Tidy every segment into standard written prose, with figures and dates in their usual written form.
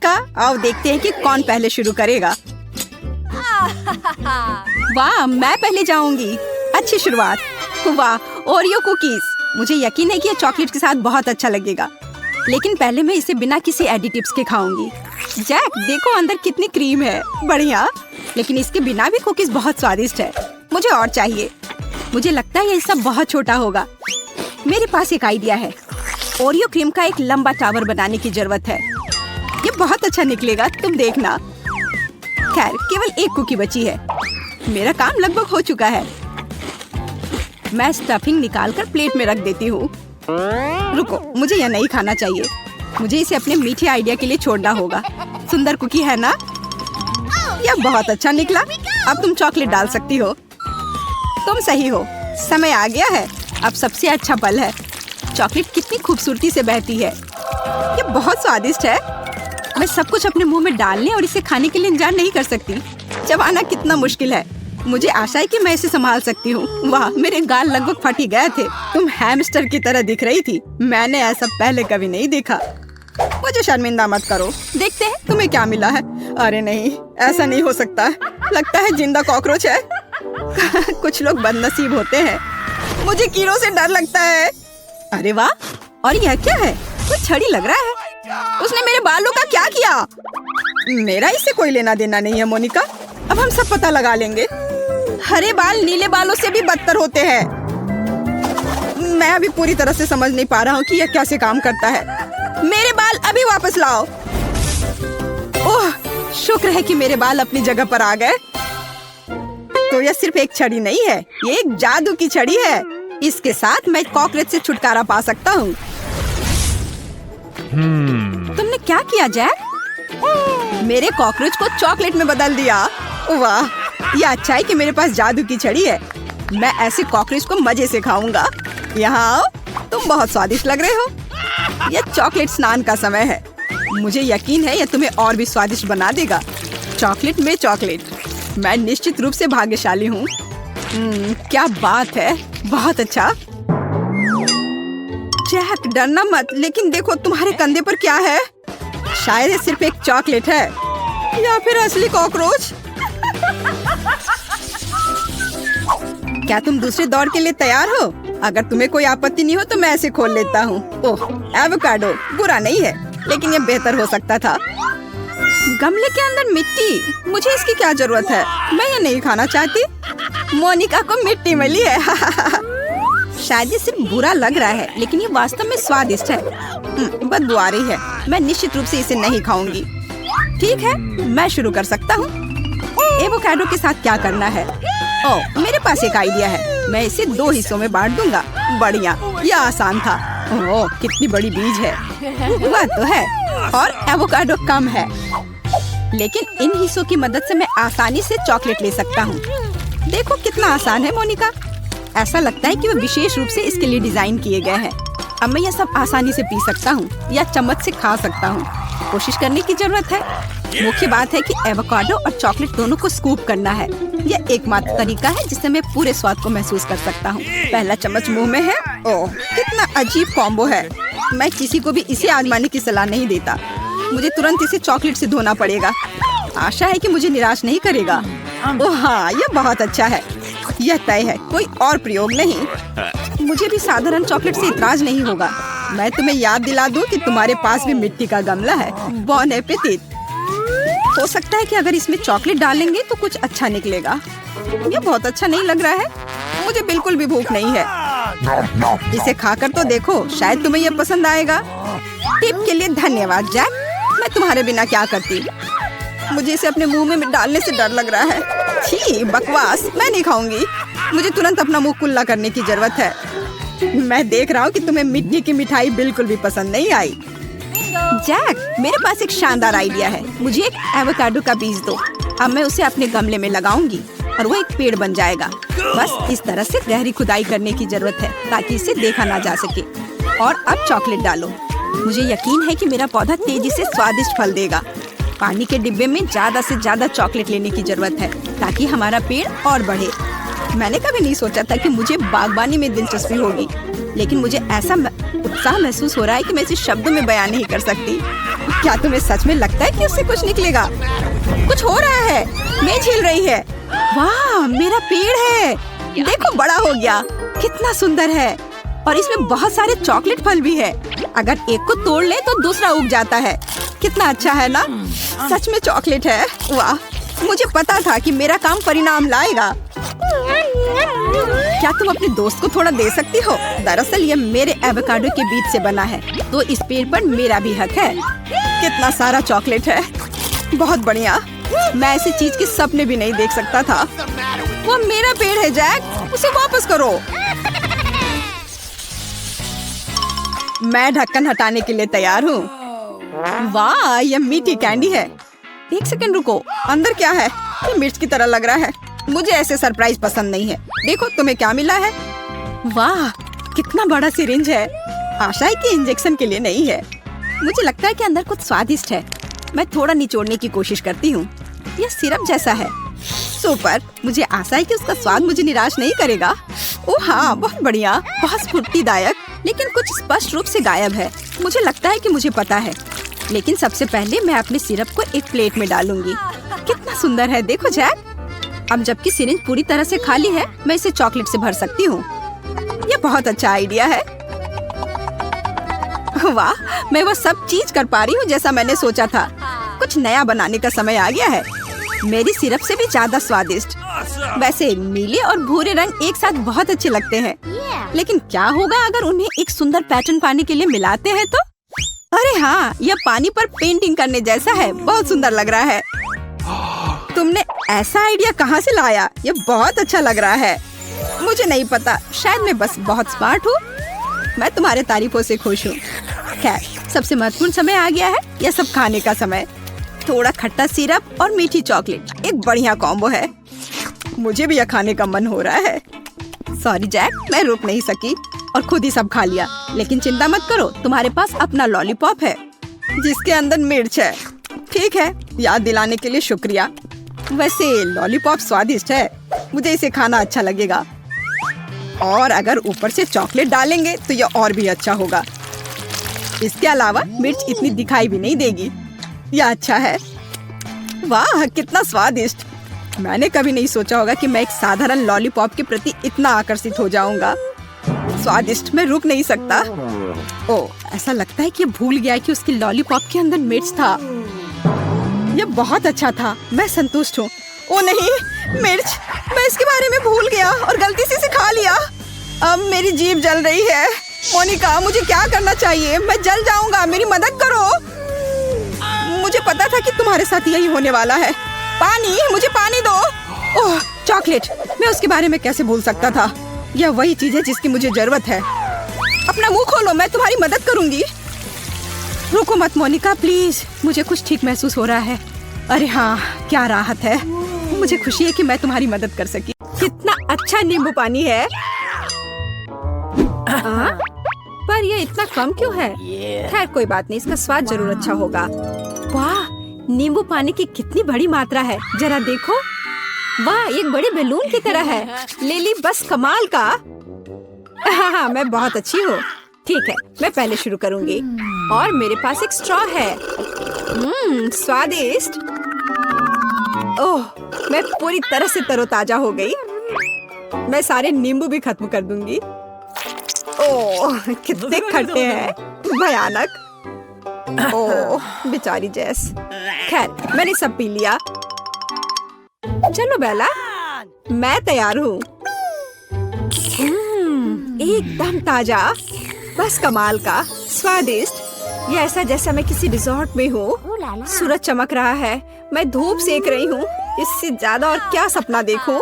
मोनिका, आओ देखते हैं कि कौन पहले शुरू करेगा। वाह, मैं पहले जाऊंगी। अच्छी शुरुआत। वाह, ओरियो कुकीज। मुझे यकीन है कि ये चॉकलेट के साथ बहुत अच्छा लगेगा, लेकिन पहले मैं इसे बिना किसी एडिटिव्स के खाऊंगी। जैक, देखो अंदर कितनी क्रीम है। बढ़िया, लेकिन इसके बिना भी कुकीज बहुत स्वादिष्ट है। मुझे और चाहिए। मुझे लगता है ये सब बहुत छोटा होगा। मेरे पास एक आइडिया है। ओरियो क्रीम का एक लंबा टावर बनाने की जरूरत है। ये बहुत अच्छा निकलेगा, तुम देखना। खैर, केवल एक कुकी बची है। मेरा काम लगभग हो चुका है। मैं स्टफिंग निकालकर प्लेट में रख देती हूँ। रुको, मुझे यह नहीं खाना चाहिए। मुझे इसे अपने मीठे आइडिया के लिए छोड़ना होगा। सुंदर कुकी है ना? यह बहुत अच्छा निकला। अब तुम चॉकलेट डाल सकती हो। तुम सही हो। समय आ गया है। अब सबसे अच्छा पल है। चॉकलेट कितनी खूबसूरती से बहती है। ये बहुत स्वादिष्ट है। मैं सब कुछ अपने मुंह में डालने और इसे खाने के लिए इंतजार नहीं कर सकती। चबाना कितना मुश्किल है। मुझे आशा है कि मैं इसे संभाल सकती हूँ। वाह, मेरे गाल लगभग फट ही गए थे। तुम हैमस्टर की तरह दिख रही थी। मैंने ऐसा पहले कभी नहीं देखा। मुझे शर्मिंदा मत करो। देखते हैं तुम्हें क्या मिला है। अरे नहीं, ऐसा नहीं हो सकता। लगता है जिंदा कॉकरोच है। कुछ लोग बदनसीब होते हैं। मुझे कीड़ों से डर लगता है। अरे वाह, और यह क्या है? कोई छड़ी लग रहा है। उसने मेरे बालों का क्या किया? मेरा इससे कोई लेना देना नहीं है मोनिका। अब हम सब पता लगा लेंगे। हरे बाल नीले बालों से भी बदतर होते हैं। मैं अभी पूरी तरह से समझ नहीं पा रहा हूँ कि यह कैसे काम करता है। मेरे बाल अभी वापस लाओ। ओह, शुक्र है कि मेरे बाल अपनी जगह पर आ गए। तो यह सिर्फ एक छड़ी नहीं है, ये एक जादू की छड़ी है। इसके साथ मैं कॉकरोच से छुटकारा पा सकता हूँ। तुमने क्या किया जैक? मेरे कॉकरोच को चॉकलेट में बदल दिया। वाह, यह अच्छा है कि मेरे पास जादू की छड़ी है। मैं ऐसे कॉकरोच को मजे से खाऊंगा। यहाँ आओ, तुम बहुत स्वादिष्ट लग रहे हो। यह चॉकलेट स्नान का समय है। मुझे यकीन है यह तुम्हें और भी स्वादिष्ट बना देगा। चॉकलेट में चॉकलेट। मैं निश्चित रूप से भाग्यशाली हूँ। क्या बात है, बहुत अच्छा। जैक, डरना मत, लेकिन देखो तुम्हारे कंधे पर क्या है। शायद ये सिर्फ एक चॉकलेट है या फिर असली कॉकरोच। क्या तुम दूसरे दौर के लिए तैयार हो? अगर तुम्हें कोई आपत्ति नहीं हो तो मैं ऐसे खोल लेता हूँ। ओह, एवोकाडो बुरा नहीं है, लेकिन ये बेहतर हो सकता था। गमले के अंदर मिट्टी, मुझे इसकी क्या जरूरत है? मैं ये नहीं खाना चाहती। मोनिका को मिट्टी मिली है। शायद ये सिर्फ बुरा लग रहा है, लेकिन ये वास्तव में स्वादिष्ट है। बदबू आ रही है। मैं निश्चित रूप से इसे नहीं खाऊंगी। ठीक है, मैं शुरू कर सकता हूँ। एवोकाडो के साथ क्या करना है? ओह, मेरे पास एक आइडिया है। मैं इसे 2 हिस्सों में बांट दूंगा। बढ़िया, यह आसान था। ओह, कितनी बड़ी बीज है। वह तो है, और एवोकाडो कम है, लेकिन इन हिस्सों की मदद से मैं आसानी से चॉकलेट ले सकता हूँ। देखो कितना आसान है मोनिका। ऐसा लगता है कि वो विशेष रूप से इसके लिए डिजाइन किए गए हैं। अब मैं यह सब आसानी से पी सकता हूँ या चम्मच से खा सकता हूँ। कोशिश करने की जरूरत है। मुख्य बात है कि एवोकाडो और चॉकलेट दोनों को स्कूप करना है। यह एकमात्र तरीका है जिससे मैं पूरे स्वाद को महसूस कर सकता हूँ। पहला चम्मच मुंह में है। ओह, कितना अजीब कॉम्बो है। मैं किसी को भी इसे आजमाने की सलाह नहीं देता। मुझे तुरंत इसे चॉकलेट से धोना पड़ेगा। आशा है कि मुझे निराश नहीं करेगा। ओह हाँ, यह बहुत अच्छा है। यह तय है, कोई और प्रयोग नहीं। मुझे भी साधारण चॉकलेट से इतराज नहीं होगा। मैं तुम्हें याद दिला दूं कि तुम्हारे पास भी मिट्टी का गमला है। बॉन एपेटिट। हो सकता है कि अगर इसमें चॉकलेट डालेंगे तो कुछ अच्छा निकलेगा। यह बहुत अच्छा नहीं लग रहा है। मुझे बिल्कुल भी भूख नहीं है। इसे खाकर तो देखो, शायद तुम्हें यह पसंद आएगा। टिप के लिए धन्यवाद जैक। मैं तुम्हारे बिना क्या करती। मुझे इसे अपने मुंह में डालने से डर लग रहा है। छी, बकवास, मैं नहीं खाऊंगी। मुझे तुरंत अपना मुंह कुल्ला करने की जरूरत है। मैं देख रहा हूँ कि तुम्हें मिट्टी की मिठाई बिल्कुल भी पसंद नहीं आई। जैक, मेरे पास एक शानदार आइडिया है। मुझे एक एवोकाडो का बीज दो। अब मैं उसे अपने गमले में लगाऊंगी और वो एक पेड़ बन जाएगा। बस इस तरह से गहरी खुदाई करने की जरूरत है ताकि इसे देखा ना जा सके। और अब चॉकलेट डालो। मुझे यकीन है कि मेरा पौधा तेजी से स्वादिष्ट फल देगा। पानी के डिब्बे में ज्यादा से ज्यादा चॉकलेट लेने की जरूरत है ताकि हमारा पेड़ और बढ़े। मैंने कभी नहीं सोचा था कि मुझे बागबानी में दिलचस्पी होगी, लेकिन मुझे ऐसा उत्साह महसूस हो रहा है कि मैं इसे शब्दों में बयान नहीं कर सकती। क्या तुम्हें सच में लगता है कि उससे कुछ निकलेगा? कुछ हो रहा है। मैं झेल रही है। वाह, मेरा पेड़ है। देखो, बड़ा हो गया। कितना सुंदर है। और इसमें बहुत सारे चॉकलेट फल भी है। अगर एक को तोड़ ले तो दूसरा उग जाता है। कितना अच्छा है ना? सच में चॉकलेट है। वाह, मुझे पता था कि मेरा काम परिणाम लाएगा। क्या तुम अपने दोस्त को थोड़ा दे सकती हो? दरअसल ये मेरे एवोकाडो के बीज से बना है, तो इस पेड़ पर मेरा भी हक है। कितना सारा चॉकलेट है। बहुत बढ़िया। मैं ऐसी चीज के सपने भी नहीं देख सकता था। वो मेरा पेड़ है जैक, उसे वापस करो। मैं ढक्कन हटाने के लिए तैयार हूँ। वाह, यह मीठी कैंडी है। एक सेकंड रुको, अंदर क्या है? ये मिर्च की तरह लग रहा है। मुझे ऐसे सरप्राइज पसंद नहीं है। देखो तुम्हें क्या मिला है। वाह, कितना बड़ा सिरिंज है। आशा है कि इंजेक्शन के लिए नहीं है। मुझे लगता है कि अंदर कुछ स्वादिष्ट है। मैं थोड़ा निचोड़ने की कोशिश करती हूँ। यह सिरप जैसा है। सुपर। मुझे आशा है कि उसका स्वाद मुझे निराश नहीं करेगा। ओह हाँ, बहुत बढ़िया, बहुत स्फूर्तिदायक, लेकिन कुछ स्पष्ट रूप से गायब है। मुझे लगता है कि मुझे पता है, लेकिन सबसे पहले मैं अपने सिरप को एक प्लेट में डालूंगी। कितना सुंदर है, देखो जैक। अब जबकि सिरिंज पूरी तरह से खाली है, मैं इसे चॉकलेट से भर सकती हूँ। यह बहुत अच्छा आइडिया है। वाह, मैं वो सब चीज कर पा रही हूँ जैसा मैंने सोचा था। कुछ नया बनाने का समय आ गया है। मेरी सिरप से भी ज्यादा स्वादिष्ट। वैसे नीले और भूरे रंग एक साथ बहुत अच्छे लगते हैं, लेकिन क्या होगा अगर उन्हें एक सुंदर पैटर्न पाने के लिए मिलाते हैं तो? अरे हाँ, यह पानी पर पेंटिंग करने जैसा है। बहुत सुंदर लग रहा है। तुमने ऐसा आइडिया कहाँ से लाया? ये बहुत अच्छा लग रहा है। मुझे नहीं पता, शायद मैं बस बहुत स्मार्ट हूँ। मैं तुम्हारे तारीफों से खुश हूँ। खैर, सबसे महत्वपूर्ण समय आ गया है, यह सब खाने का समय। थोड़ा खट्टा सिरप और मीठी चॉकलेट, एक बढ़िया कॉम्बो है। मुझे भी यह खाने का मन हो रहा है। सॉरी जैक, मैं रुक नहीं सकी और खुद ही सब खा लिया। लेकिन चिंता मत करो, तुम्हारे पास अपना लॉलीपॉप है जिसके अंदर मिर्च है। ठीक है, याद दिलाने के लिए शुक्रिया। वैसे लॉलीपॉप स्वादिष्ट है, मुझे इसे खाना अच्छा लगेगा। और अगर ऊपर से चॉकलेट डालेंगे तो यह और भी अच्छा होगा। इसके अलावा मिर्च इतनी दिखाई भी नहीं देगी। यह अच्छा है। वाह, कितना स्वादिष्ट। मैंने कभी नहीं सोचा होगा कि मैं एक साधारण लॉलीपॉप के प्रति इतना आकर्षित हो जाऊंगा। स्वादिष्ट, मैं रुक नहीं सकता। ओह, ऐसा लगता है कि ये भूल गया कि उसकी लॉलीपॉप के अंदर मिर्च था। यह बहुत अच्छा था, मैं संतुष्ट हूँ। ओ नहीं, मिर्च! मैं इसके बारे में भूल गया और गलती से इसे खा लिया। अब मेरी जीभ जल रही है। मोनिका, मुझे क्या करना चाहिए? मैं जल जाऊंगा, मेरी मदद करो। मुझे पता था कि तुम्हारे साथ यही होने वाला है। पानी, मुझे पानी दो। ओह, चॉकलेट! मैं उसके बारे में कैसे भूल सकता था? यह वही चीज है जिसकी मुझे जरूरत है। अपना मुंह खोलो, मैं तुम्हारी मदद करूंगी। रुको मत मोनिका, प्लीज। मुझे कुछ ठीक महसूस हो रहा है। अरे हाँ, क्या राहत है। मुझे खुशी है कि मैं तुम्हारी मदद कर सकी। कितना अच्छा नींबू पानी है। पर ये इतना कम क्यों है? खैर कोई बात नहीं, इसका स्वाद जरूर अच्छा होगा। वाह, नींबू पानी की कितनी बड़ी मात्रा है, जरा देखो। वाह, एक बड़े बैलून की तरह है। लिली, बस कमाल का। हाँ, मैं बहुत अच्छी हूँ। ठीक है, मैं पहले शुरू करूँगी। और मेरे पास एक स्ट्रॉ है। स्वादिष्ट। ओह, मैं पूरी तरह से तरोताजा हो गई। मैं सारे नींबू भी खत्म कर दूंगी। ओह, कितने खट्टे हैं, भयानक। ओह, बेचारी जेस। खैर, मैंने सब पी लिया। चलो बेला, मैं तैयार हूँ। एकदम ताजा, बस कमाल का, स्वादिष्ट। ये ऐसा जैसा मैं किसी रिजॉर्ट में हूँ। सूरज चमक रहा है, मैं धूप सेक रही हूँ। इससे ज्यादा और क्या सपना देखूं?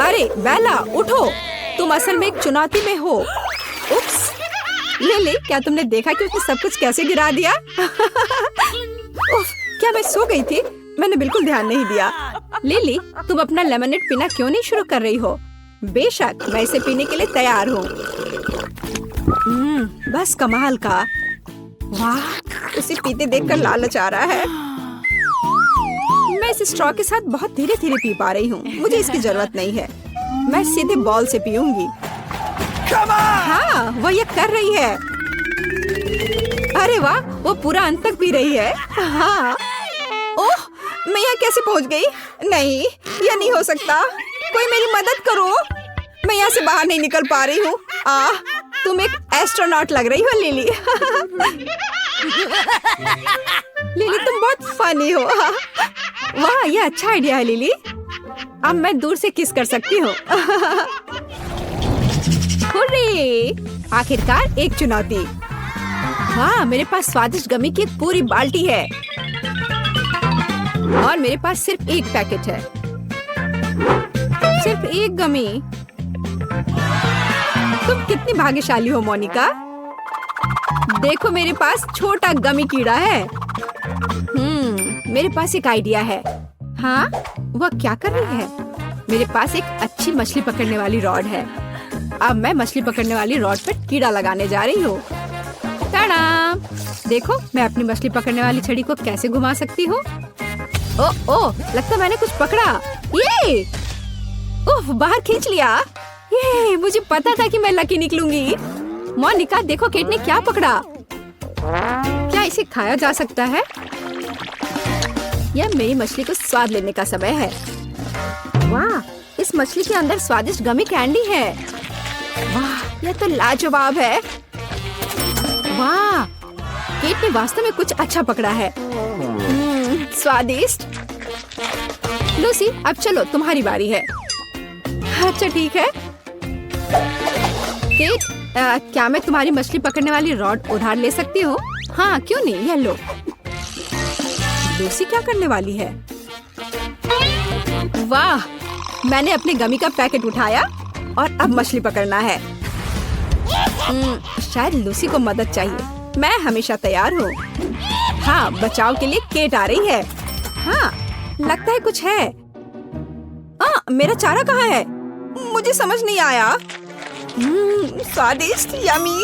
अरे बेला, उठो, तुम असल में एक चुनौती में हो। उप्स। लिली, क्या तुमने देखा कि उसने सब कुछ कैसे गिरा दिया? उफ, क्या मैं सो गई थी? मैंने बिल्कुल ध्यान नहीं दिया। लिली, तुम अपना लेमनेड पीना क्यों नहीं शुरू कर रही हो? बेशक, मैं इसे पीने के लिए तैयार हूँ। बस कमाल का। वाह, उसे पीते देखकर लालच आ रहा है। मैं इस स्ट्रॉ के साथ बहुत धीरे धीरे पी पा रही हूँ। मुझे इसकी जरूरत नहीं है। मैं सीधे बॉल से पीऊंगी। हाँ, वो ये कर रही है। अरे वाह, वो पूरा अंत तक पी रही है। हाँ। ओह, मैं यहाँ कैसे पहुँच गई? नहीं, यह नहीं हो सकता। कोई मेरी मदद करो, मैं यहाँ से बाहर नहीं निकल पा रही हूँ। तुम एक एस्ट्रोनॉट लग रही हो लिली। लिली, तुम बहुत फनी हो। वाह, ये अच्छा आइडिया है लिली। अब मैं दूर से किस कर सकती हूँ। हुर्रे! आखिरकार एक चुनौती। वाह, मेरे पास स्वादिष्ट गमी की एक पूरी बाल्टी है और मेरे पास सिर्फ एक पैकेट है। सिर्फ एक गमी। तुम कितनी भाग्यशाली हो मोनिका। देखो, मेरे पास छोटा गमी कीड़ा है। मेरे पास एक आइडिया है। हाँ, वह क्या कर रही है? मेरे पास एक अच्छी मछली पकड़ने वाली रॉड है। अब मैं मछली पकड़ने वाली रॉड पर कीड़ा लगाने जा रही हूँ। टाडा! देखो, मैं अपनी मछली पकड़ने वाली छड़ी को कैसे घुमा सकती हूँ। ओह, लगता मैंने कुछ पकड़ा। ये! उफ, बाहर खींच लिया। ये, मुझे पता था कि मैं लकी निकलूंगी। मोनिका, देखो केट ने क्या पकड़ा। क्या इसे खाया जा सकता है? यह मेरी मछली को स्वाद लेने का समय है। वाह, इस मछली के अंदर स्वादिष्ट गमी कैंडी है। वाह, यह तो लाजवाब है। वाह, केट ने वास्तव में कुछ अच्छा पकड़ा है। स्वादिष्ट। लूसी, अब चलो, तुम्हारी बारी है। अच्छा, ठीक है। केट, क्या मैं तुम्हारी मछली पकड़ने वाली रॉड उधार ले सकती हूँ? हाँ, क्यों नहीं, ये लो। लूसी क्या करने वाली है? वाह, मैंने अपने गमी का पैकेट उठाया और अब मछली पकड़ना है। शायद लूसी को मदद चाहिए। मैं हमेशा तैयार हूँ। हाँ, बचाव के लिए केट आ रही है। हाँ, लगता है कुछ है। मेरा चारा कहाँ है? मुझे समझ नहीं आया। स्वादिष्ट, यमी।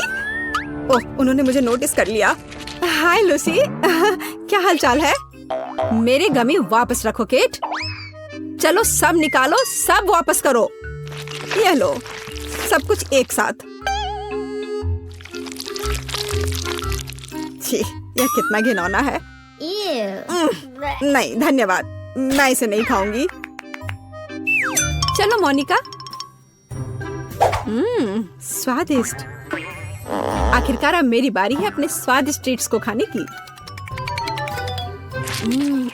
ओह, उन्होंने मुझे नोटिस कर लिया। हाय लूसी, क्या हालचाल है? मेरे गमी वापस रखो केट। चलो, सब निकालो, सब वापस करो। ये लो, सब कुछ एक साथ। छी, यह कितना घिनौना है। नहीं धन्यवाद, मैं इसे नहीं खाऊंगी। चलो मोनिका। स्वादिष्ट। आखिरकार अब मेरी बारी है अपने स्वादिष्ट ट्रीट्स को खाने की।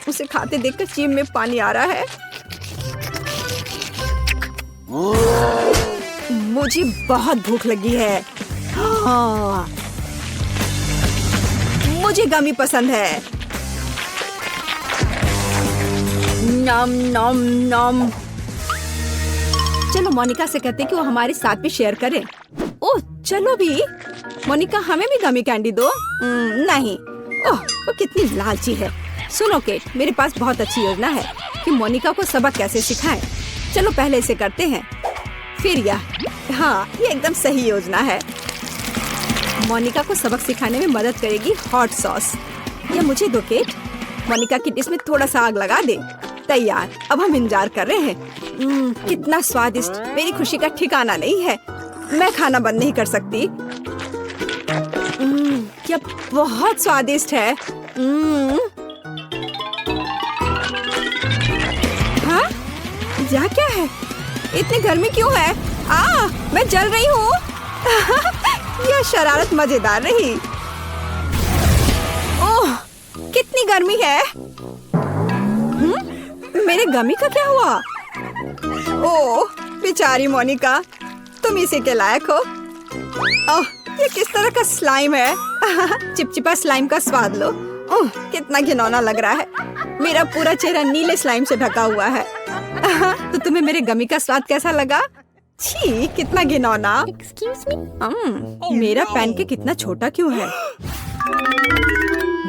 उसे खाते देखकर जीभ में पानी आ रहा है। मुझे बहुत भूख लगी है। हाँ, मुझे गमी पसंद है। नम नम नम। चलो मोनिका से कहते कि वो हमारे साथ भी शेयर करे। ओह, चलो भी। मोनिका, हमें भी गमी कैंडी दो। नहीं। ओह, वो कितनी लालची है। सुनो केट, मेरे पास बहुत अच्छी योजना है कि मोनिका को सबक कैसे सिखाएं। चलो पहले इसे करते हैं, फिर यह। हाँ, ये एकदम सही योजना है। मोनिका को सबक सिखाने में मदद करेगी हॉट सॉस। यह मुझे दो केट। मोनिका की डिश में थोड़ा सा आग लगा दे। तैयार। अब हम इंतजार कर रहे हैं। कितना स्वादिष्ट। मेरी खुशी का ठिकाना नहीं है। मैं खाना बंद नहीं कर सकती। यह बहुत स्वादिष्ट है। हाँ, यह क्या है? इतनी गर्मी क्यों है? मैं जल रही हूँ। यह शरारत मजेदार रही। ओह, कितनी गर्मी है। मेरे गमी का क्या हुआ? ओह, बेचारी मोनिका, तुम इसी के लायक हो। ओह, ये किस तरह का स्लाइम है। चिपचिपा स्लाइम का स्वाद लो। ओह, कितना घिनौना लग रहा है। मेरा पूरा चेहरा नीले स्लाइम से ढका हुआ है। तो तुम्हें मेरे गमी का स्वाद कैसा लगा? छी, कितना घिनौना। Excuse me? मेरा पैनकेक कितना छोटा क्यों है?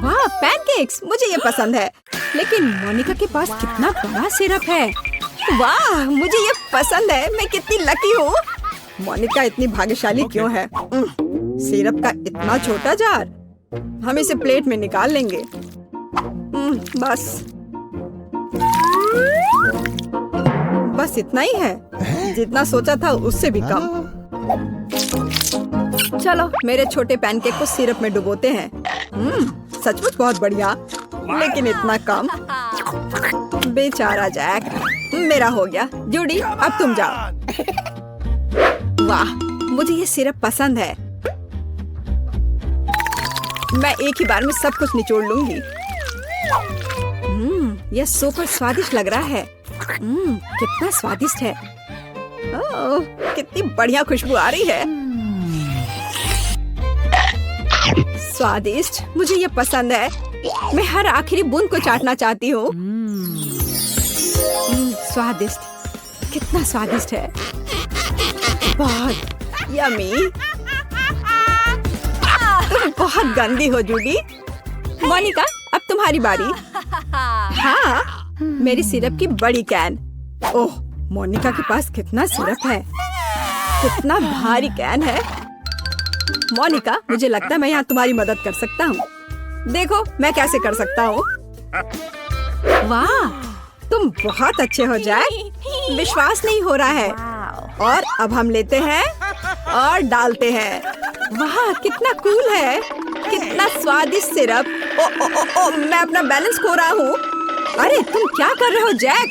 वाह, पैनकेक्स, मुझे ये पसंद है। लेकिन मोनिका के पास कितना बड़ा सिरप है। वाह, मुझे ये पसंद है। मैं कितनी लकी हूँ। मोनिका इतनी भाग्यशाली क्यों है? सिरप का इतना छोटा जार। हम इसे प्लेट में निकाल लेंगे। बस इतना ही है। जितना सोचा था उससे भी कम। चलो, मेरे छोटे पैनकेक को सिरप में डुबोते हैं। सचमुच बहुत बढ़िया, लेकिन इतना कम। बेचारा जैक। मेरा हो गया। जूडी, अब तुम जाओ। वाह, मुझे ये सिरप पसंद है। मैं एक ही बार में सब कुछ निचोड़ लूंगी। यह सुपर स्वादिष्ट लग रहा है। कितना स्वादिष्ट है। ओह, कितनी बढ़िया खुशबू आ रही है। स्वादिष्ट, मुझे ये पसंद है। मैं हर आखिरी बूंद को चाटना चाहती हूँ। स्वादिष्ट, कितना स्वादिष्ट है। बहुत यम्मी। तुम बहुत गंदी हो जूडी। मोनिका, अब तुम्हारी बारी। हाँ, मेरी सिरप की बड़ी कैन। ओह, मोनिका के पास कितना सिरप है। कितना भारी कैन है। मोनिका, मुझे लगता है मैं यहाँ तुम्हारी मदद कर सकता हूँ। देखो मैं कैसे कर सकता हूँ। वाह, तुम बहुत अच्छे हो जैक। विश्वास नहीं हो रहा है। और अब हम लेते हैं और डालते हैं। वाह, कितना कूल है। कितना स्वादिष्ट सिरप। ओ, ओ, ओ, ओ, मैं अपना बैलेंस खो रहा हूँ। अरे तुम क्या कर रहे हो जैक?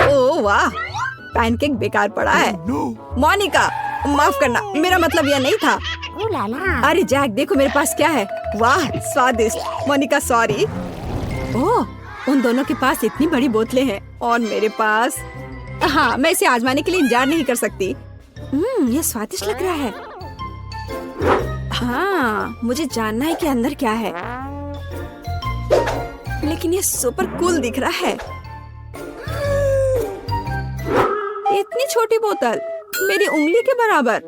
ओह वाह, पैनकेक बेकार पड़ा है। मोनिका, माफ करना, मेरा मतलब यह नहीं था। अरे जैक, देखो मेरे पास क्या है। वाह, स्वादिष्ट। मोनिका सॉरी। ओह, उन दोनों के पास इतनी बड़ी बोतलें हैं और मेरे पास। हाँ, मैं इसे आजमाने के लिए इंतजार नहीं कर सकती। ये स्वादिष्ट लग रहा है। हाँ, मुझे जानना है कि अंदर क्या है। लेकिन ये सुपर कूल दिख रहा है। इतनी छोटी बोतल, मेरी उंगली के बराबर।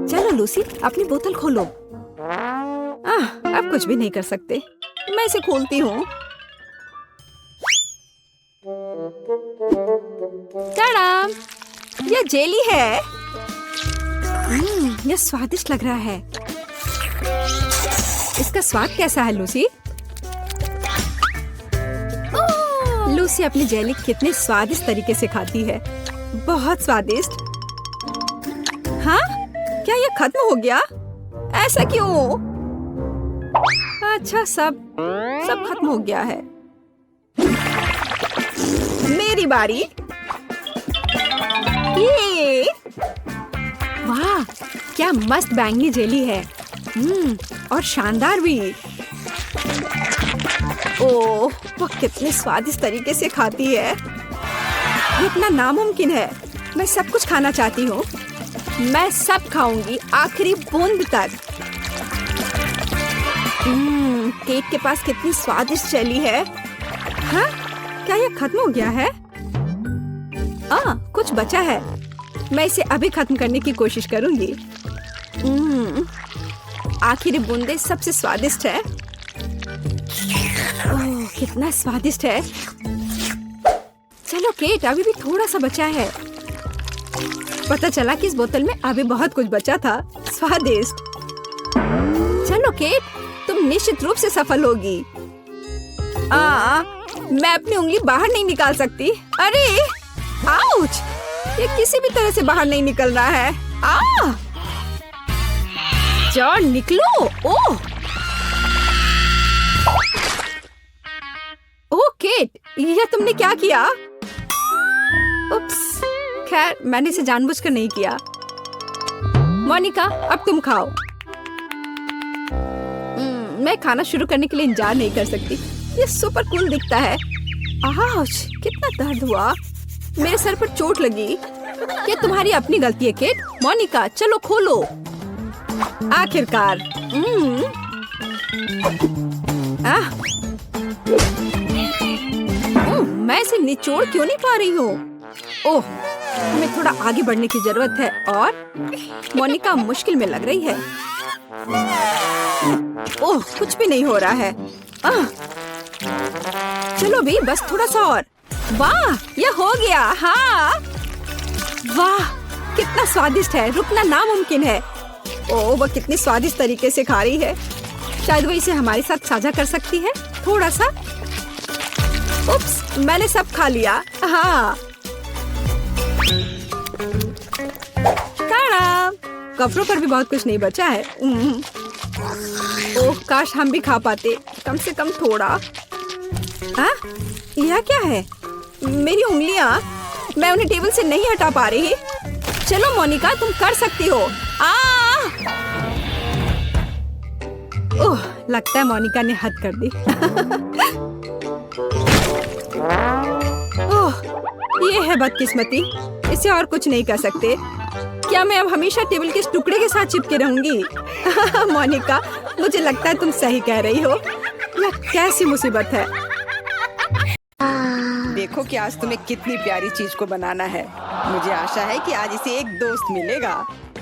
चलो लूसी, अपनी बोतल खोलो। अब कुछ भी नहीं कर सकते। मैं इसे खोलती हूँ। टाडा! यह जेली है। यह स्वादिष्ट लग रहा है। इसका स्वाद कैसा है लूसी? लूसी अपनी जेली कितने स्वादिष्ट तरीके से खाती है। बहुत स्वादिष्ट। हाँ, क्या ये खत्म हो गया? ऐसा क्यों? अच्छा, सब खत्म हो गया है। मेरी बारी। ये वाह, क्या मस्त बैंगनी जेली है। और शानदार भी। ओह, वो कितने स्वादिष्ट तरीके से खाती है। ये इतना नामुमकिन है। मैं सब कुछ खाना चाहती हूँ। मैं सब खाऊंगी, आखिरी बूंद तक। केक के पास कितनी स्वादिष्ट जेली है। हाँ, क्या ये खत्म हो गया है? कुछ बचा है। मैं इसे अभी खत्म करने की कोशिश करूंगी। आखिरी बूंदे सबसे स्वादिष्ट है। ओह, कितना स्वादिष्ट है। चलो केट, अभी भी थोड़ा सा बचा है। पता चला कि इस बोतल में अभी बहुत कुछ बचा था। स्वादिष्ट। चलो केट, तुम निश्चित रूप से सफल होगी। मैं अपनी उंगली बाहर नहीं निकाल सकती। अरे आउच! ये किसी भी तरह से बाहर नहीं निकल रहा है। जॉन, निकलो। ओह केट, यह तुमने क्या किया? उप्स, खैर मैंने इसे जानबूझकर नहीं किया। मोनिका, अब तुम खाओ। मैं खाना शुरू करने के लिए इंतजार नहीं कर सकती। ये सुपर कूल दिखता है। आउच! कितना दर्द हुआ। मेरे सर पर चोट लगी। ये तुम्हारी अपनी गलती है केट। मोनिका, चलो खोलो। आखिरकार। मैं इसे निचोड़ क्यों नहीं पा रही हूँ? ओह, हमें थोड़ा आगे बढ़ने की जरूरत है। और मोनिका मुश्किल में लग रही है। ओह, कुछ भी नहीं हो रहा है। चलो भी, बस थोड़ा सा और। वाह, ये हो गया। हाँ, वाह, कितना स्वादिष्ट है। रुकना नामुमकिन है। ओह, वो कितनी स्वादिष्ट तरीके से खा रही है। शायद वो इसे हमारे साथ साझा कर सकती है। थोड़ा सा। उप्स, मैंने सब खा लिया। हाँ, टाडा! कपड़ों पर भी बहुत कुछ नहीं बचा है। ओह काश हम भी खा पाते, कम से कम थोड़ा। हाँ, यह क्या है? मेरी उंगलियां, मैं उन्हें टेबल से नहीं हटा पा रही। चलो मोनिका, तुम कर सकती हो। ओह, लगता है मोनिका ने हद कर दी। ओह, ये है बदकिस्मती। इसे और कुछ नहीं कर सकते। क्या मैं अब हमेशा टेबल के इस टुकड़े के साथ चिपके रहूंगी? मोनिका, मुझे लगता है तुम सही कह रही हो। यह कैसी मुसीबत है। देखो कि आज तुम्हें कितनी प्यारी चीज को बनाना है। मुझे आशा है कि आज इसे एक दोस्त मिलेगा।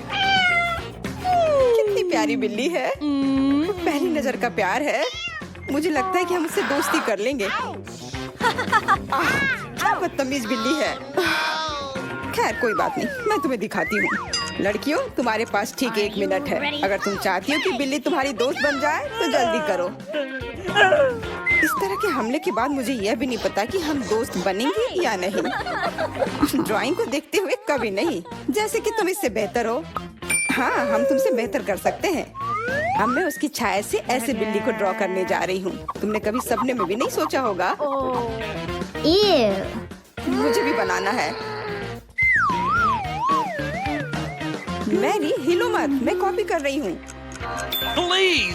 कितनी प्यारी बिल्ली है। पहली नजर का प्यार है। मुझे लगता है कि हम उससे दोस्ती कर लेंगे। क्या बदतमीज बिल्ली है। खैर कोई बात नहीं, मैं तुम्हें दिखाती हूँ। लड़कियों, तुम्हारे पास ठीक 1 मिनट है। अगर तुम चाहती हो कि बिल्ली तुम्हारी दोस्त बन जाए तो जल्दी करो। इस तरह के हमले के बाद मुझे यह भी नहीं पता कि हम दोस्त बनेंगे या नहीं। ड्राइंग को देखते हुए कभी नहीं, जैसे कि तुम इससे बेहतर हो। हाँ, हम तुमसे बेहतर कर सकते हैं। अब मैं उसकी छाया से ऐसे बिल्ली को ड्रॉ करने जा रही हूँ। तुमने कभी सपने में भी नहीं सोचा होगा। मुझे भी बनाना है। मैरी, हिलो मत, मैं कॉपी कर रही हूँ।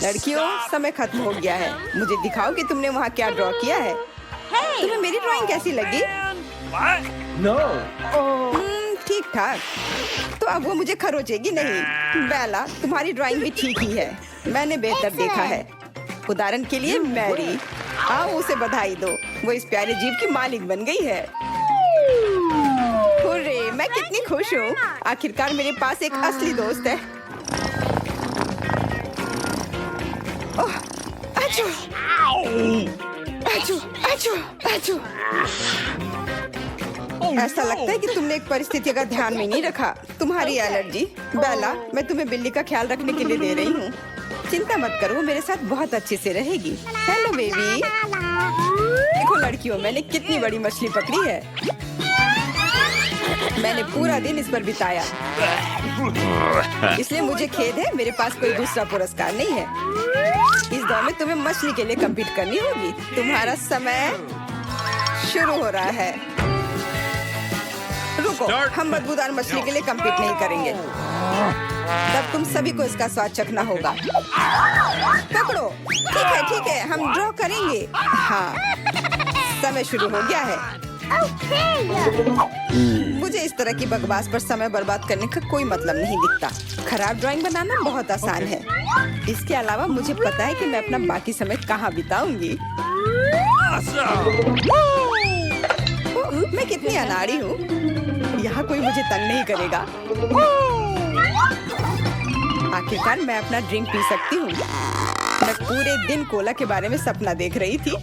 लड़कियों, समय खत्म हो गया है। मुझे दिखाओ कि तुमने वहाँ क्या ड्रॉ किया है। तुम्हें मेरी ड्राइंग कैसी लगी? ठीक ठाक। तो अब वो मुझे खरोचेगी नहीं। बेला, तुम्हारी ड्राइंग भी ठीक ही है। मैंने बेहतर देखा है। उदाहरण के लिए मैरी, आओ उसे बधाई दो। वो इस प्यारे जीव की मालिक बन गई है। हुर्रे, मैं कितनी खुश हूँ। आखिरकार मेरे पास एक असली दोस्त है। ओह, आचू, आचू, आचू, आचू। ऐसा लगता है कि तुमने एक परिस्थिति का ध्यान में नहीं रखा। तुम्हारी एलर्जी। बेला, मैं तुम्हें बिल्ली का ख्याल रखने के लिए दे रही हूँ। चिंता मत करो, वो मेरे साथ बहुत अच्छे से रहेगी। Hello baby. देखो लड़कियों, मैंने कितनी बड़ी मछली पकड़ी है। मैंने पूरा दिन इस पर बिताया, इसलिए मुझे खेद है मेरे पास कोई दूसरा पुरस्कार नहीं है। इस दौर में तुम्हें मछली के लिए कम्पीट करनी होगी। तुम्हारा समय शुरू हो रहा है। रुको, हम बदबूदार मछली के लिए कम्पीट नहीं करेंगे। तब तुम सभी को इसका स्वाद चखना होगा। पकड़ो। ठीक है, हम ड्रॉ करेंगे। हाँ, समय शुरू हो गया है। मुझे इस तरह की बकवास पर समय बर्बाद करने का कोई मतलब नहीं दिखता। खराब ड्राइंग बनाना बहुत आसान है। इसके अलावा मुझे पता है कि मैं अपना बाकी समय कहाँ बिताऊंगी। मैं कितनी अनाड़ी हूँ। यहाँ कोई मुझे तंग नहीं करेगा। आखिरकार मैं अपना ड्रिंक पी सकती हूँ। मैं पूरे दिन कोला के बारे में सपना देख रही थी।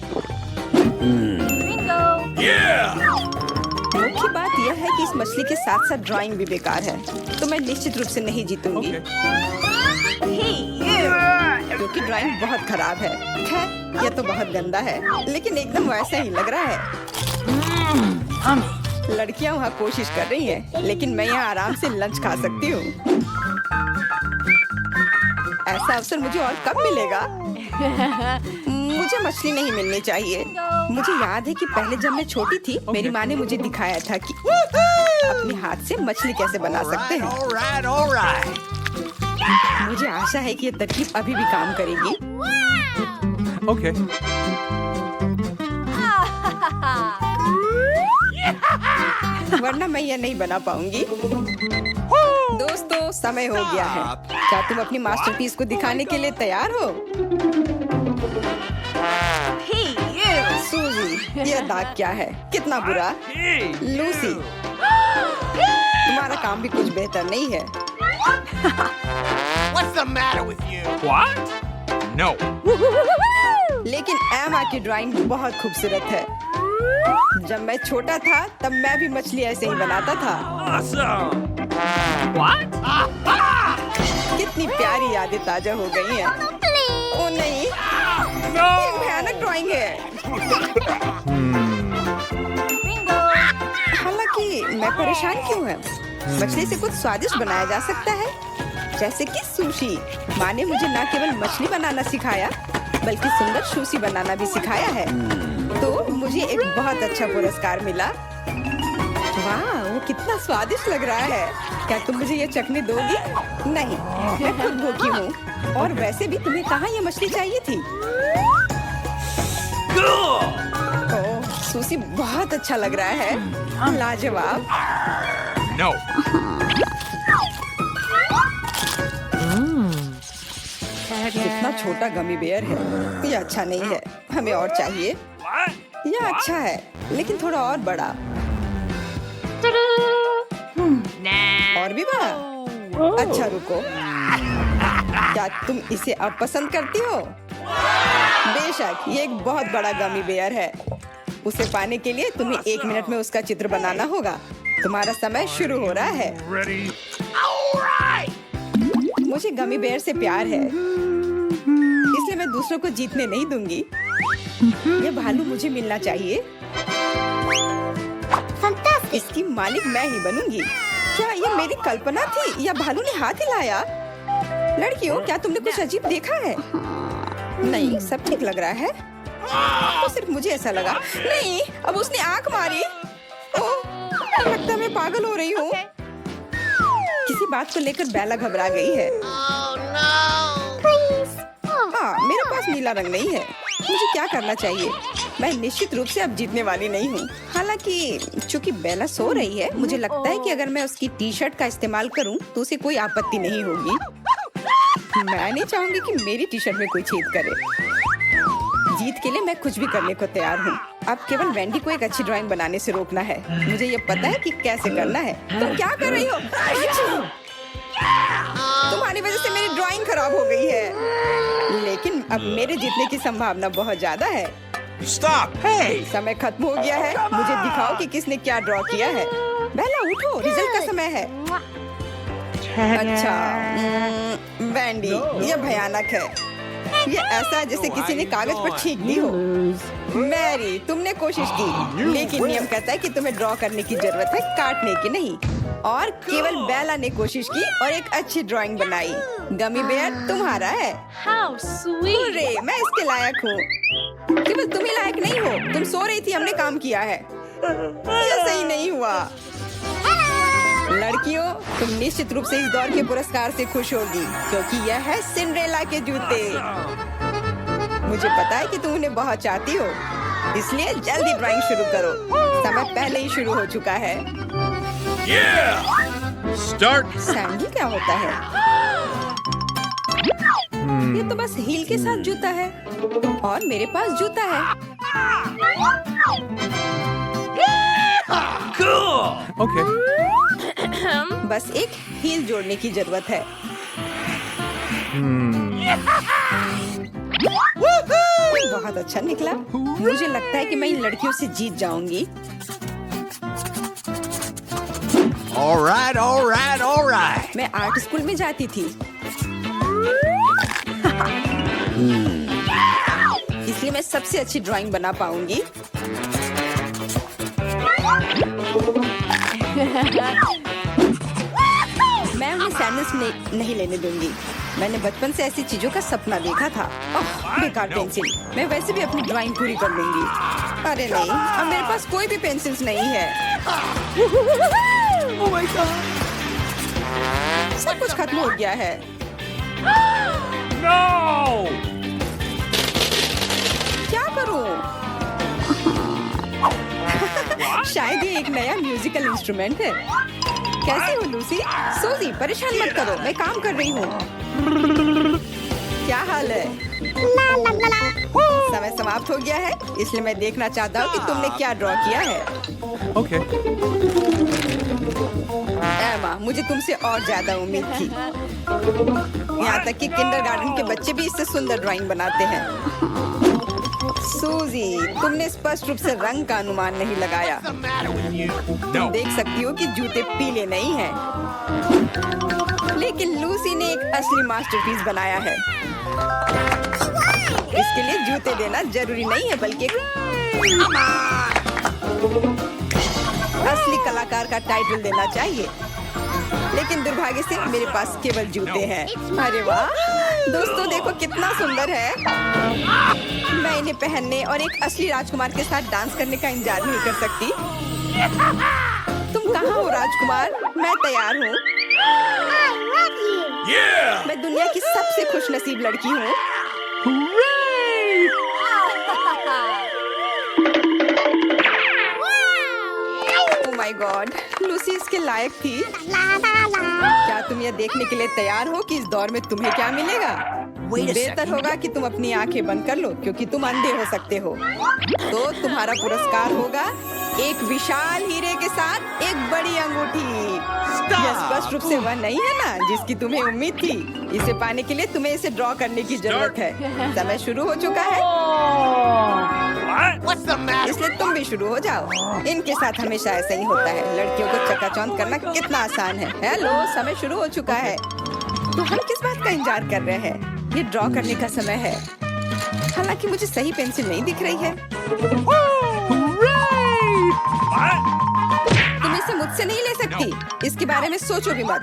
मुख्य बात यह है कि इस मछली के साथ साथ ड्राइंग भी बेकार है, तो मैं निश्चित रूप से नहीं जीतूंगी। क्योंकि ड्राइंग बहुत खराब है। खैर, यह तो बहुत गंदा है, लेकिन एकदम वैसा ही लग रहा है। लड़कियां वहाँ कोशिश कर रही हैं, लेकिन मैं यहाँ आराम से लंच खा सकती हूँ। ऐसा अवसर मुझे और कब मिलेगा? मुझे मछली नहीं मिलनी चाहिए। मुझे याद है कि पहले जब मैं छोटी थी, मेरी माँ ने मुझे दिखाया था कि अपने हाथ से मछली कैसे बना सकते हैं। मुझे आशा है कि ये तरकीब अभी भी काम करेगी। Okay. वरना मैं यह नहीं बना पाऊंगी। दोस्तों, समय हो गया है। क्या तुम अपनी मास्टरपीस को दिखाने के लिए तैयार हो? सूजी, यह दाग क्या है? कितना बुरा। लूसी, तुम्हारा काम भी कुछ बेहतर नहीं है। What's the matter with you? What? No. लेकिन एमा की ड्राइंग बहुत खूबसूरत है। जब मैं छोटा था तब मैं भी मछली ऐसे ही बनाता था। Awesome. What? कितनी प्यारी यादें ताजा हो गई हैं। ओ नहीं, No. ये भयानक ड्राइंग है। हालांकि मैं परेशान क्यों है? मछली से कुछ स्वादिष्ट बनाया जा सकता है। जैसे कि सुशी। माँ ने मुझे न केवल मछली बनाना सिखाया बल्कि सुंदर सुशी बनाना भी सिखाया है। तो मुझे एक बहुत अच्छा पुरस्कार मिला। वाह, वो कितना स्वादिष्ट लग रहा है। क्या तुम मुझे ये चखने दोगी? नहीं, मैं खुद भूखी हूँ। और वैसे भी तुम्हें कहाँ ये मछली चाहिए थी? ओह, सुशी बहुत अच्छा लग रहा है। लाजवाब। No. कितना छोटा गमी बेयर है। ये अच्छा नहीं है, हमें और चाहिए। What? ये अच्छा है लेकिन थोड़ा और बड़ा। और भी बड़ा? अच्छा रुको, क्या तुम इसे अब पसंद करती हो? बेशक, ये एक बहुत बड़ा गमी बेयर है। उसे पाने के लिए तुम्हें 1 मिनट में उसका चित्र बनाना होगा। तुम्हारा समय शुरू हो रहा है। Ready? मुझे गमी बेयर से प्यार है, इसलिए मैं दूसरों को जीतने नहीं दूंगी। ये भालू मुझे मिलना चाहिए। इसकी मालिक मैं ही बनूंगी। क्या ये मेरी कल्पना थी या भालू ने हाथ हिलाया? लड़कियों, क्या तुमने कुछ अजीब देखा है? नहीं, सब ठीक लग रहा है। तो सिर्फ मुझे ऐसा लगा। नहीं, अब उसने आंख मारी। ओह, लगता है मैं पागल हो रही हूँ। किसी बात को लेकर बेला घबरा गई है। हाँ, मेरे पास नीला रंग नहीं है। मुझे क्या करना चाहिए? मैं निश्चित रूप से अब जीतने वाली नहीं हूँ। हालांकि चूंकि बेला सो रही है, मुझे लगता है कि अगर मैं उसकी टी-शर्ट का इस्तेमाल करूँ तो उसे कोई आपत्ति नहीं होगी। मैं नहीं चाहूंगी कि मेरी टी-शर्ट में कोई छेद करे। जीत के लिए मैं कुछ भी करने को तैयार हूँ। अब केवल वेंडी को एक अच्छी ड्राइंग बनाने से रोकना है। मुझे ये पता है कि कैसे करना है। तुम क्या कर रही हो? तुम्हारी वजह से मेरी ड्राइंग खराब हो गई है। लेकिन अब मेरे जीतने की संभावना बहुत ज्यादा है। Stop! Hey! समय खत्म हो गया है। मुझे दिखाओ कि किसने क्या ड्रॉ किया है। बेला उठो, रिजल्ट का समय है। अच्छा, वेंडी, ये भयानक है। ये ऐसा है जैसे किसी ने कागज पर छींक दी हो। मैरी, तुमने कोशिश की, लेकिन नियम कहता है कि तुम्हें ड्रॉ करने की जरूरत है, काटने की नहीं। और केवल बेला ने कोशिश की और एक अच्छी ड्राइंग बनाई। गमी बेयर तुम्हारा है। How sweet! हुर्रे, मैं इसके लायक हूँ। केवल तुम ही लायक नहीं हो। तुम सो रही थी, हमने काम किया है। ये सही नहीं हुआ। लड़कियों, तुम निश्चित रूप से इस दौर के पुरस्कार से खुश होगी, क्योंकि यह है सिंड्रेला के जूते। मुझे पता है कि तुम उन्हें बहुत चाहती हो, इसलिए जल्दी ड्राइंग शुरू करो। समय पहले ही शुरू हो चुका है। Yeah! Start! सैंडल क्या होता है? ये तो बस हील के साथ जूता है, और मेरे पास जूता है। Cool! Okay. बस एक हील जोड़ने की जरूरत है। बहुत अच्छा निकला। मुझे लगता है कि मैं इन लड़कियों से जीत जाऊंगी। All right, all right, all right. मैं आर्ट स्कूल में जाती थी, इसलिए मैं सबसे अच्छी ड्राइंग बना पाऊंगी। मैं उन्हें सैंडल्स नहीं लेने दूंगी। मैंने बचपन से ऐसी चीजों का सपना देखा था। ओह, बेकार पेंसिल। मैं वैसे भी अपनी ड्राइंग पूरी कर लूंगी। अरे नहीं, अब मेरे पास कोई भी पेंसिल्स नहीं है। Oh my God! सब कुछ खत्म हो गया है। No! क्या करूं? शायद ये एक नया म्यूजिकल इंस्ट्रूमेंट है। कैसी हो लूसी? सूजी, परेशान मत करो, मैं काम कर रही हूँ। क्या हाल है? समय समाप्त हो गया है, इसलिए मैं देखना चाहता हूँ कि तुमने क्या ड्रॉ किया है। Okay. एमा, मुझे तुमसे और ज्यादा उम्मीद थी। यहाँ तक कि किंडरगार्टन के बच्चे भी इससे सुंदर ड्राइंग बनाते हैं। सूजी, तुमने स्पष्ट रूप से रंग का अनुमान नहीं लगाया। तुम देख सकती हो कि जूते पीले नहीं हैं, लेकिन लूसी ने एक असली मास्टरपीस बनाया है। इसके लिए जूते देना जरूरी नहीं है, बल्कि असली कलाकार का टाइटल देना चाहिए। लेकिन दुर्भाग्य से मेरे पास केवल जूते हैं। अरे वाह दोस्तों, देखो कितना सुंदर है। मैं इन्हें पहनने और एक असली राजकुमार के साथ डांस करने का इंतजार नहीं कर सकती। तुम कहाँ हो राजकुमार? मैं तैयार हूँ। मैं दुनिया की सबसे खुशनसीब लड़की हूँ। ओह माय गॉड, लूसी इसके लायक थी। क्या तुम यह देखने के लिए तैयार हो कि इस दौर में तुम्हें क्या मिलेगा? बेहतर होगा कि तुम अपनी आंखें बंद कर लो, क्योंकि तुम अंधे हो सकते हो। तो तुम्हारा पुरस्कार होगा एक विशाल हीरे के साथ एक बड़ी अंगूठी। यह स्पष्ट रूप से वह नहीं है ना जिसकी तुम्हें उम्मीद थी। इसे पाने के लिए तुम्हें इसे ड्रॉ करने की जरूरत है। समय शुरू हो चुका है, इसलिए तुम भी शुरू हो जाओ। इनके साथ हमेशा ऐसा ही होता है। लड़कियों को चकाचौंध करना कितना आसान है। हेलो, समय शुरू हो चुका है। तो हम किस बात का इंतजार कर रहे हैं? ये ड्रॉ करने का समय है। हालांकि मुझे सही पेंसिल नहीं दिख रही है। तुम इसे मुझसे नहीं ले सकती। इसके बारे में सोचो भी मत।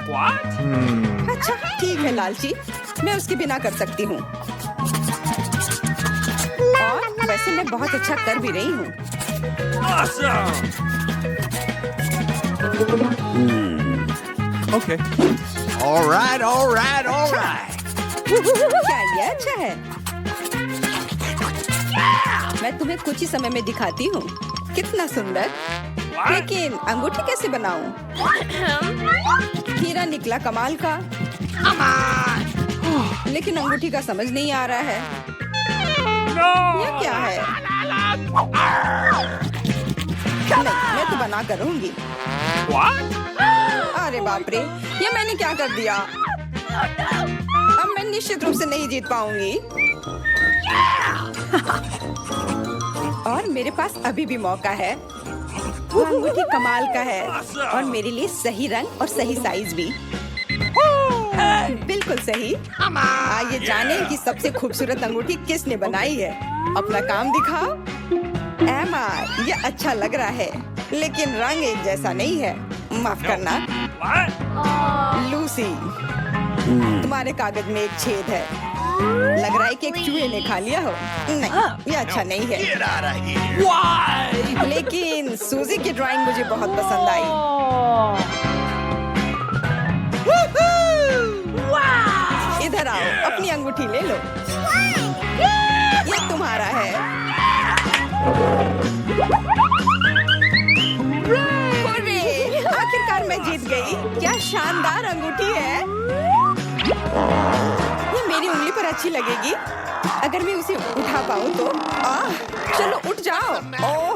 अच्छा ठीक है लालची, मैं उसके बिना कर सकती हूँ। और वैसे मैं बहुत अच्छा कर भी रही हूँ। Okay. All right, all right, all right. क्या ये अच्छा है? मैं तुम्हें कुछ ही समय में दिखाती हूँ। कितना सुंदर। लेकिन अंगूठी कैसे बनाऊं? हीरा निकला कमाल का, लेकिन अंगूठी का समझ नहीं आ रहा है। यह क्या है? नहीं, मैं तो बना कर रहूंगी। अरे बाप रे, ये मैंने क्या कर दिया? अब मैं निश्चित रूप से नहीं जीत पाऊंगी। और मेरे पास अभी भी मौका है। वो अंगूठी कमाल का है और मेरे लिए सही रंग और सही साइज भी। बिल्कुल सही। आइए जाने कि सबसे खूबसूरत अंगूठी किसने बनाई है। अपना काम दिखाओ। एमा, ये अच्छा लग रहा है, लेकिन रंग एक जैसा नहीं है। माफ करना लूसी, तुम्हारे कागज में एक छेद है। लग रहा है कि एक चूहे ने खा लिया हो। नहीं, ये अच्छा नहीं है। Get out of here. लेकिन सूजी की ड्राइंग मुझे बहुत पसंद आई। इधर आओ, अपनी अंगूठी ले लो। ये तुम्हारा है। हुर्रे! आखिरकार मैं जीत गई। क्या शानदार अंगूठी है। ये मेरी उंगली पर अच्छी लगेगी अगर मैं उसे उठा पाऊँ तो। चलो उठ जाओ। ओह